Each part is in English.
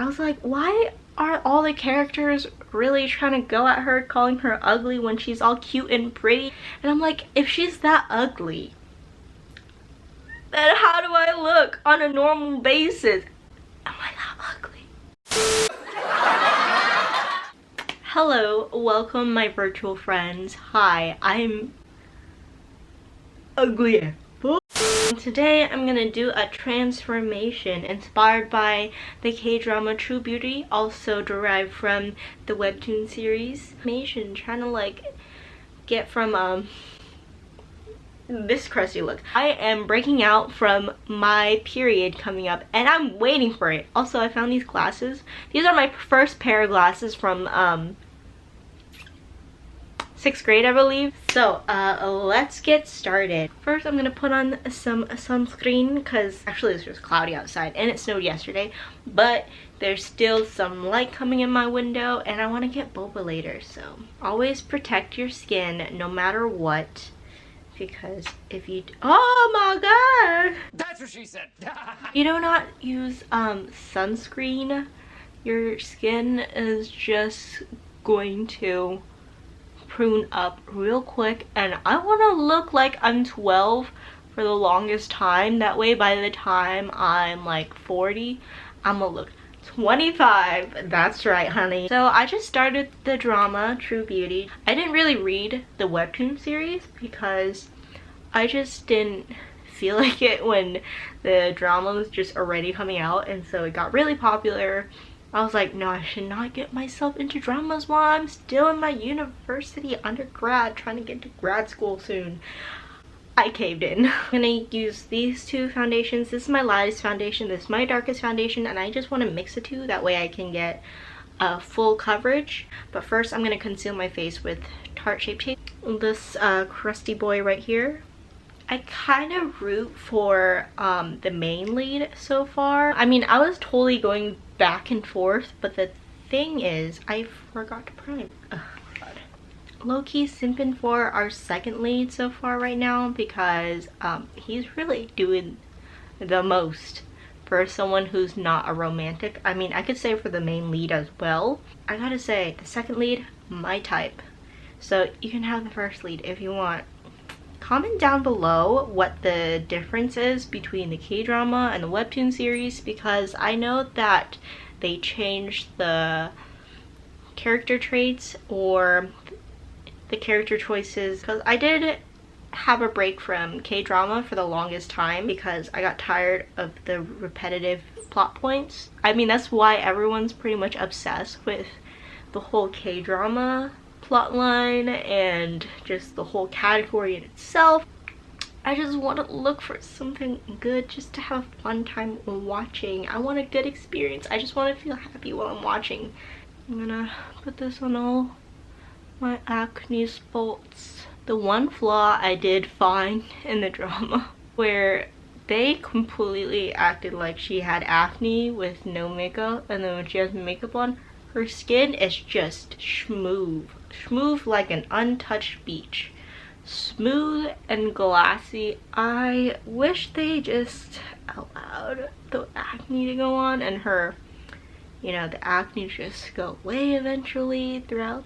was like, why are all the characters really trying to go at her, calling her ugly when she's all cute and pretty? And I'm like, if she's that ugly, then how do I look on a normal basis? Am I that ugly? Hello, welcome my virtual friends. Hi, I'm ugly. Today I'm gonna do a transformation inspired by the K-drama True Beauty, also derived from the webtoon series. Trying to like get from this crusty look. I am breaking out from my period coming up and I'm waiting for it. Also, I found these glasses. These are my first pair of glasses from 6th grade, I believe. So let's get started. First, I'm gonna put on some sunscreen because actually it's just cloudy outside and it snowed yesterday, but there's still some light coming in my window and I want to get boba later. So always protect your skin no matter what, because if you oh my god, that's what she said. you do not use sunscreen, your skin is just going to prune up real quick. And I want to look like I'm 12 for the longest time. That way by the time I'm like 40, I'm gonna look 25. That's right, honey. So I just started the drama True Beauty. I didn't really read the webtoon series because I just didn't feel like it when the drama was just already coming out, and so it got really popular. I was like, no, I should not get myself into dramas while I'm still in my university undergrad, trying to get to grad school soon. I caved in. I'm gonna use these two foundations. This is my lightest foundation, this is my darkest foundation, and I just want to mix the two. That way I can get full coverage. But first I'm gonna conceal my face with Tarte Shape Tape. This crusty boy right here. I kind of root for the main lead so far. I mean, I was totally going back and forth, but the thing is, I forgot to prime. Oh god. Low-key simping for our second lead so far right now because he's really doing the most for someone who's not a romantic. I mean, I could say for the main lead as well. I gotta say, the second lead, my type. So you can have the first lead if you want. Comment down below what the difference is between the K-drama and the webtoon series, because I know that they changed the character traits or the character choices, because I did have a break from K-drama for the longest time because I got tired of the repetitive plot points. I mean, that's why everyone's pretty much obsessed with the whole K-drama plotline and just the whole category in itself. I just want to look for something good just to have a fun time watching. I want a good experience. I just want to feel happy while I'm watching. I'm gonna put this on all my acne spots. The one flaw I did find in the drama where they completely acted like she had acne with no makeup, and then when she has makeup on, her skin is just smooth like an untouched beach. Smooth and glassy. I wish they just allowed the acne to go on and her, you know, the acne just go away eventually throughout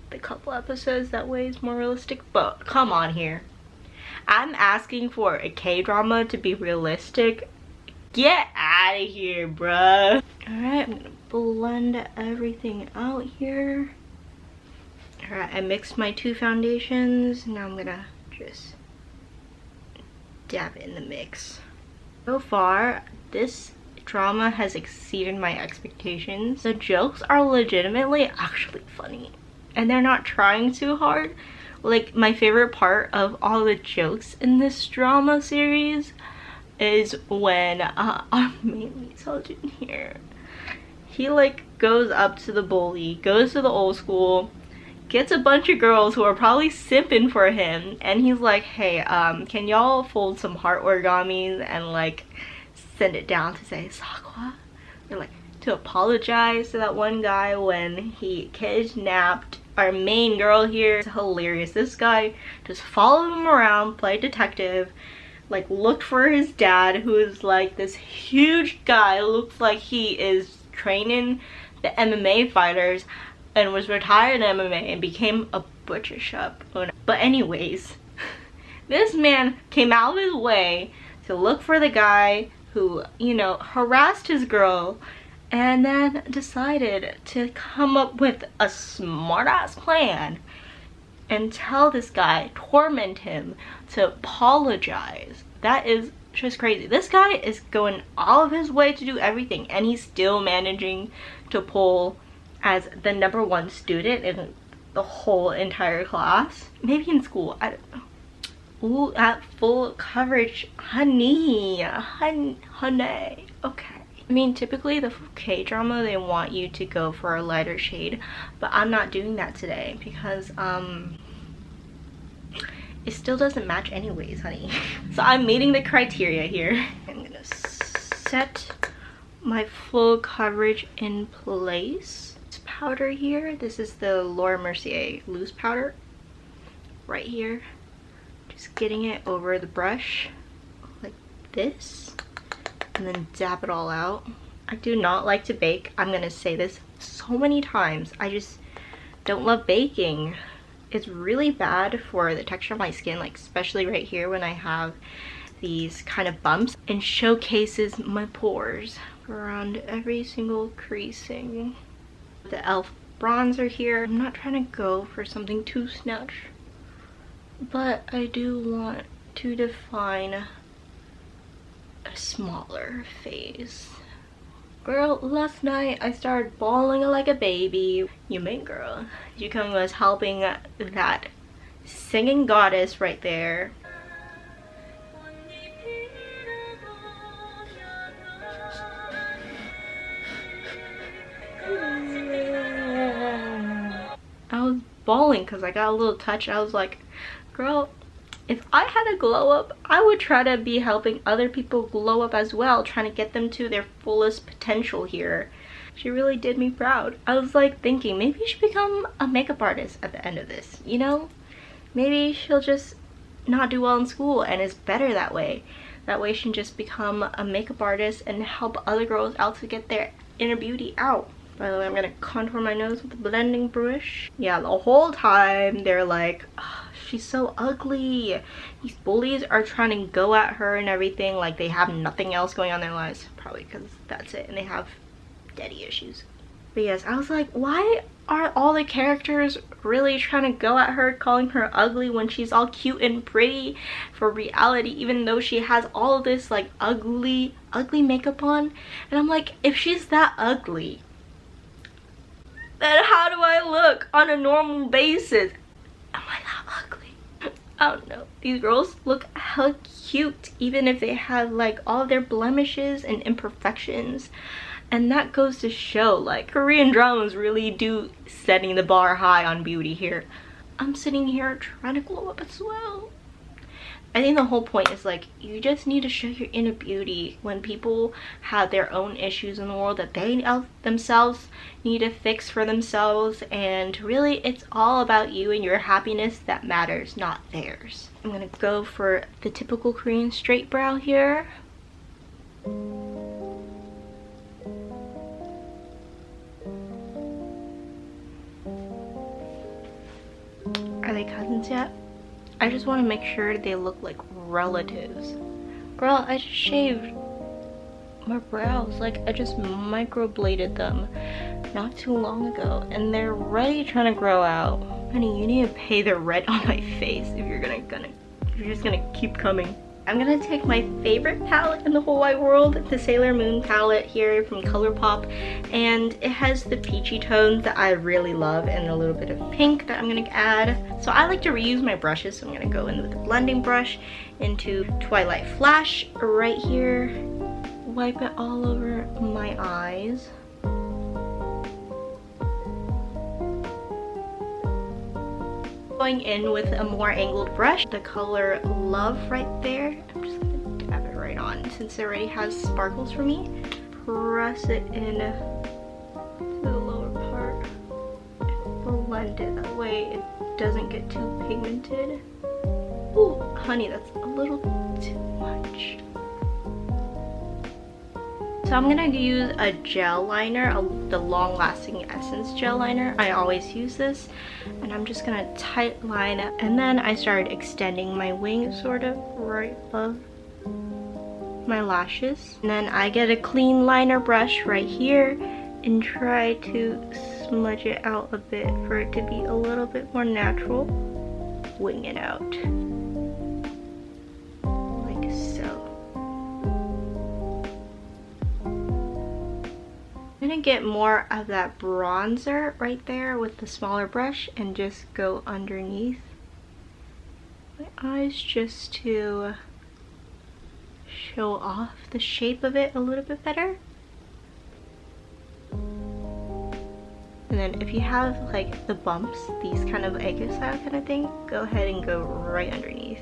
the couple episodes. That way it's more realistic. But come on here. I'm asking for a K-drama to be realistic. Get out of here, bruh. Alright, I'm gonna blend everything out here. Alright, I mixed my two foundations. Now I'm gonna just dab it in the mix. So far, this drama has exceeded my expectations. The jokes are legitimately actually funny, and they're not trying too hard. Like, my favorite part of all the jokes in this drama series is when our main sergeant here, he like goes up to the bully, goes to the old school, gets a bunch of girls who are probably simping for him, and he's like, hey, can y'all fold some heart origamis and like send it down to say Sakwa, or like to apologize to that one guy when he kidnapped our main girl here. It's hilarious. This guy just followed him around, played detective, like looked for his dad, who is like this huge guy, looks like he is training the MMA fighters and was retired in MMA and became a butcher shop owner. But anyways, this man came out of his way to look for the guy who, you know, harassed his girl, and then decided to come up with a smart-ass plan and tell this guy, torment him, to apologize. That is just crazy. This guy is going all of his way to do everything, and he's still managing to pull as the #1 student in the whole entire class. Maybe in school, I don't know. Ooh, at full coverage, honey, honey, okay. I mean, typically the K-drama, they want you to go for a lighter shade, but I'm not doing that today because it still doesn't match anyways, honey. So I'm meeting the criteria here. I'm gonna set my full coverage in place. This powder here, this is the Mercier loose powder right here. Just getting it over the brush like this, and then dab it all out. I do not like to bake. I'm gonna say this so many times. I just don't love baking. It's really bad for the texture of my skin, like especially right here when I have these kind of bumps, and showcases my pores around every single creasing. The e.l.f. bronzer here. I'm not trying to go for something too snatch, but I do want to define a smaller face. Girl, last night I started bawling like a baby. You mean girl. Jugyeong was helping that singing goddess right there. I was bawling because I got a little touch. I was like, girl, if I had a glow up, I would try to be helping other people glow up as well, trying to get them to their fullest potential here. She really did me proud. I was like thinking, maybe you should become a makeup artist at the end of this, you know? Maybe she'll just not do well in school and is better that way. That way she can just become a makeup artist and help other girls out to get their inner beauty out. By the way, I'm gonna contour my nose with a blending brush. Yeah, the whole time they're like, oh, she's so ugly. These bullies are trying to go at her and everything, like they have nothing else going on in their lives. Probably because that's it, and they have daddy issues. But yes, I was like, why are all the characters really trying to go at her, calling her ugly when she's all cute and pretty for reality, even though she has all of this like ugly makeup on? And I'm like, if she's that ugly, then how do I look on a normal basis? Am I that ugly? I don't know. These girls look hella cute even if they have like all of their blemishes and imperfections. And that goes to show, like, Korean dramas really do setting the bar high on beauty here. I'm sitting here trying to glow up as well. I think the whole point is like, you just need to show your inner beauty when people have their own issues in the world that they themselves need to fix for themselves, and really it's all about you and your happiness that matters, not theirs. I'm gonna go for the typical Korean straight brow here. Are they cousins yet? I just want to make sure they look like relatives. Girl, I just shaved my brows. Like, I just microbladed them not too long ago, and they're already trying to grow out. Honey, you need to pay the rent on my face if you're just gonna keep coming. I'm gonna take my favorite palette in the whole wide world, the Sailormoon palette here from ColourPop, and it has the peachy tones that I really love and a little bit of pink that I'm gonna add. So I like to reuse my brushes, so I'm gonna go in with the blending brush into Twilight Flash right here, wipe it all over my eyes. Going in with a more angled brush, the color Love right there. I'm just gonna dab it right on since it already has sparkles for me. Press it in to the lower part. Blend it, that way it doesn't get too pigmented. Ooh, honey, that's a little too much. So I'm gonna use a gel liner, the long-lasting Essence gel liner. I always use this, and I'm just gonna tight line it. And then I started extending my wing sort of right above my lashes. And then I get a clean liner brush right here and try to smudge it out a bit for it to be a little bit more natural. Wing it out. Like so. I'm gonna get more of that bronzer right there with the smaller brush and just go underneath my eyes just to show off the shape of it a little bit better. And then if you have like the bumps, these kind of egg style kind of thing, go ahead and go right underneath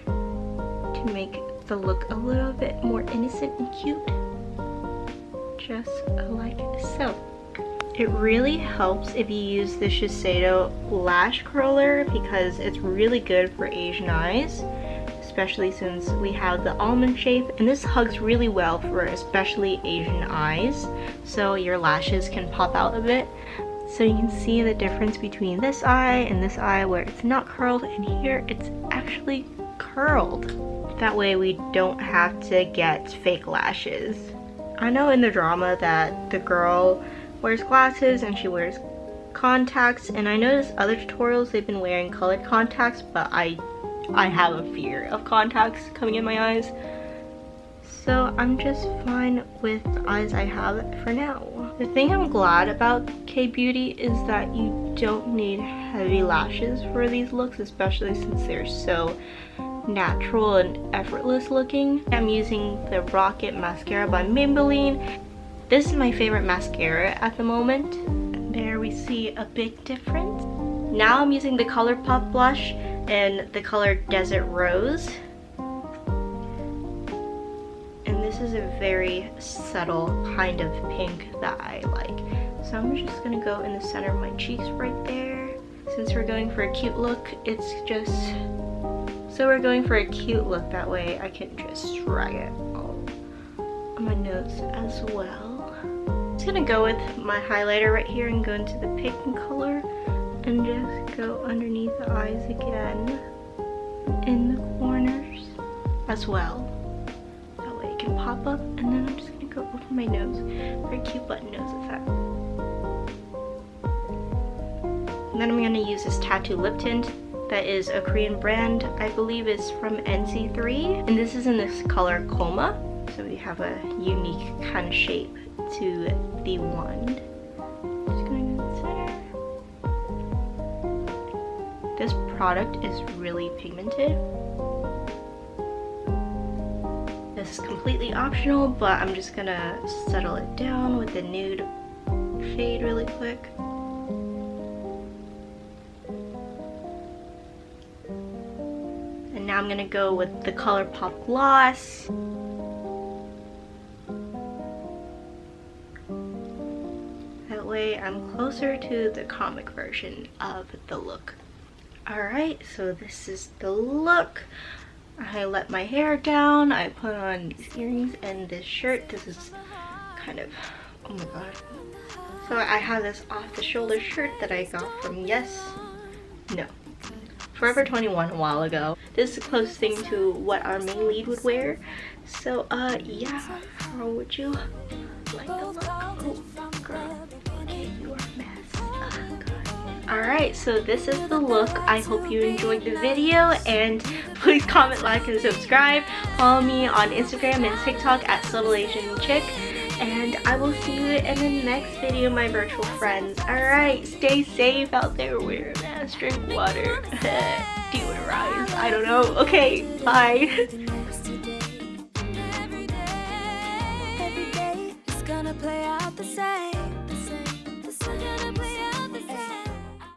to make the look a little bit more innocent and cute. Just like so. It really helps if you use the Shiseido lash curler because it's really good for Asian eyes, especially since we have the almond shape, and this hugs really well for especially Asian eyes, so your lashes can pop out a bit. So you can see the difference between this eye and this eye where it's not curled, and here it's actually curled. That way we don't have to get fake lashes. I know in the drama that the girl wears glasses and she wears contacts, and I noticed other tutorials they've been wearing colored contacts, but I have a fear of contacts coming in my eyes. So I'm just fine with the eyes I have for now. The thing I'm glad about K-Beauty is that you don't need heavy lashes for these looks, especially since they're so natural and effortless looking. I'm using the Rocket Mascara by Maybelline. This is my favorite mascara at the moment. And there we see a big difference. Now I'm using the ColourPop blush in the color Desert Rose. And this is a very subtle kind of pink that I like. So I'm just gonna go in the center of my cheeks right there. Since we're going for a cute look, it's just... So we're going for a cute look, that way I can just drag it all on my nose as well. I'm just gonna go with my highlighter right here and go into the pink color and just go underneath the eyes again in the corners as well. That way it can pop up, and then I'm just gonna go over my nose for a cute button nose effect. And then I'm gonna use this tattoo lip tint that is a Korean brand. I believe it's from NC3, and this is in this color Coma. So we have a unique kind of shape to the wand. Just going to the center. This product is really pigmented. This is completely optional, but I'm just gonna settle it down with the nude shade really quick. And now I'm gonna go with the ColourPop gloss. That way I'm closer to the comic version of the look. Alright, so this is the look. I let my hair down, I put on these earrings and this shirt. This is kind of, oh my god. So I have this off the shoulder shirt that I got from Forever 21 a while ago. This is the closest thing to what our main lead would wear. So yeah, how would you like the look? Oh girl, okay, you are a mess. Oh god. Alright, so this is the look. I hope you enjoyed the video, and please comment, like, and subscribe. Follow me on Instagram and TikTok at Subtle Asian Chick. And I will see you in the next video, my virtual friends. Alright, stay safe out there, wear a mask, drink water, deodorize, I don't know. Okay, bye.